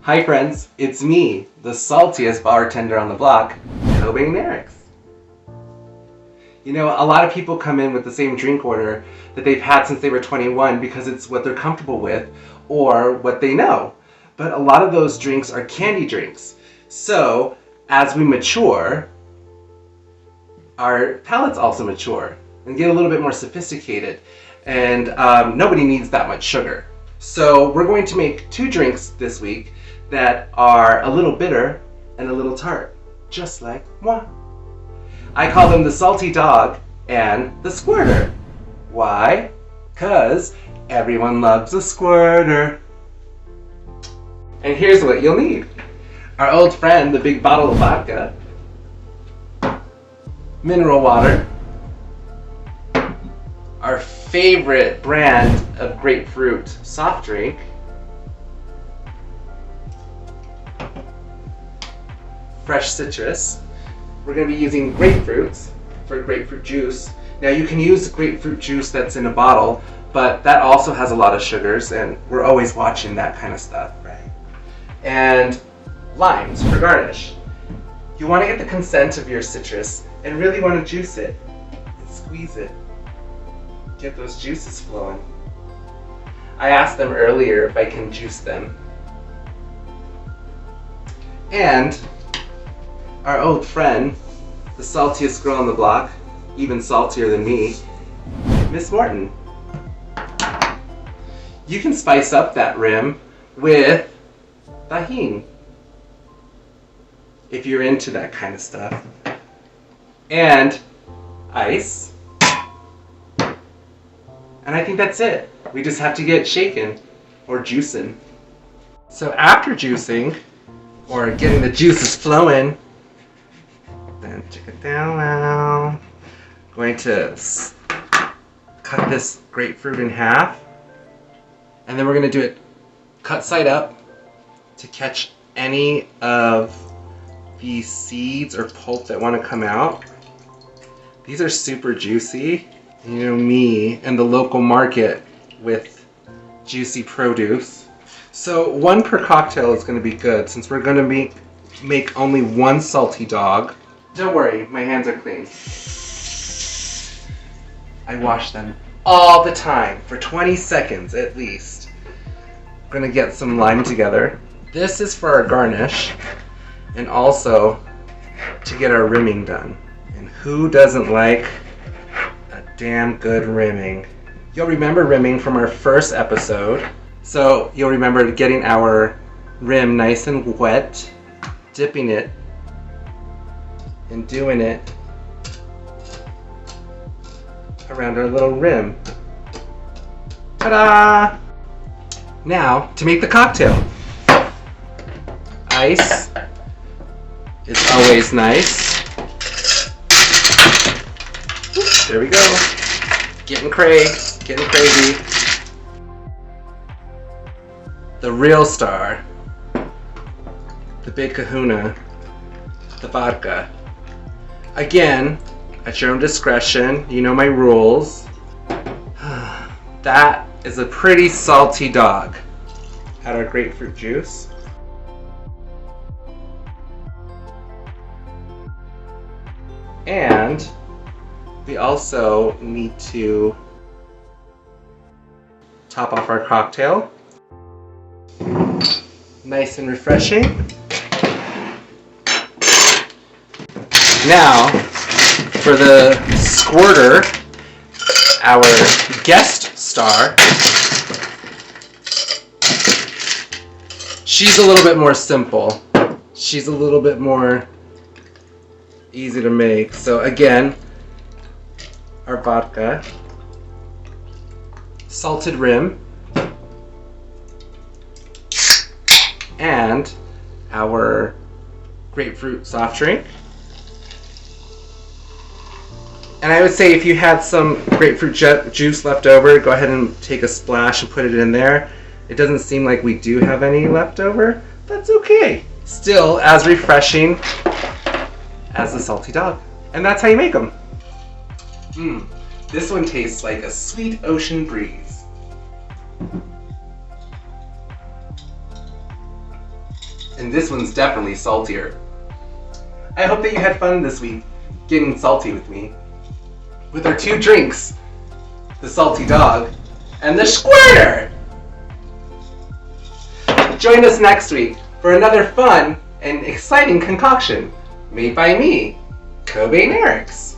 Hi friends, it's me, the saltiest bartender on the block, Kobaine Eriks. You know, a lot of people come in with the same drink order that they've had since they were 21 because it's what they're comfortable with or what they know. But a lot of those drinks are candy drinks. So, as we mature, our palates also mature and get a little bit more sophisticated. And nobody needs that much sugar. So we're going to make two drinks this week that are a little bitter and a little tart, just like moi. I call them the Salty Dog and the Squirter. Why? 'Cause everyone loves a squirter. And here's what you'll need. Our old friend, the big bottle of vodka, mineral water, our favorite brand of grapefruit soft drink, fresh citrus. We're going to be using grapefruits for grapefruit juice. Now you can use grapefruit juice that's in a bottle, but that also has a lot of sugars and we're always watching that kind of stuff, right? And limes for garnish. You want to get the consent of your citrus and really want to juice it and squeeze it. Get those juices flowing. I asked them earlier if I can juice them. And our old friend, the saltiest girl on the block, even saltier than me, Miss Morton. You can spice up that rim with tahini, if you're into that kind of stuff. And ice. And I think that's it. We just have to get shaken or juicing. So after juicing, or getting the juices flowing, then check it down now. Going to cut this grapefruit in half. And then we're going to do it cut side up to catch any of the seeds or pulp that want to come out. These are super juicy. You know me and the local market with juicy produce. So one per cocktail is going to be good since we're going to make only one salty dog. Don't worry, my hands are clean. I wash them all the time for 20 seconds at least. We're going to get some lime together. This is for our garnish and also to get our rimming done. And who doesn't like a damn good rimming? You'll remember rimming from our first episode. So you'll remember getting our rim nice and wet, dipping it, and doing it around our little rim. Ta-da! Now, to make the cocktail. Ice is always nice. There we go. Getting crazy. The real star, the big kahuna, the vodka. Again, at your own discretion, you know my rules. That is a pretty salty dog. Add our grapefruit juice. And we also need to top off our cocktail. Nice and refreshing. Now, for the Squirter, our guest star, she's a little bit more simple. She's a little bit more easy to make. So again, our vodka, salted rim, and our grapefruit soft drink. And I would say if you had some grapefruit juice left over, go ahead and take a splash and put it in there. It doesn't seem like we do have any left over. That's okay. Still as refreshing as the salty dog. And that's how you make them. This one tastes like a sweet ocean breeze. And this one's definitely saltier. I hope that you had fun this week getting salty with me. With our 2 drinks, the salty dog and the Squirter! Join us next week for another fun and exciting concoction made by me, Kobaine Eriks.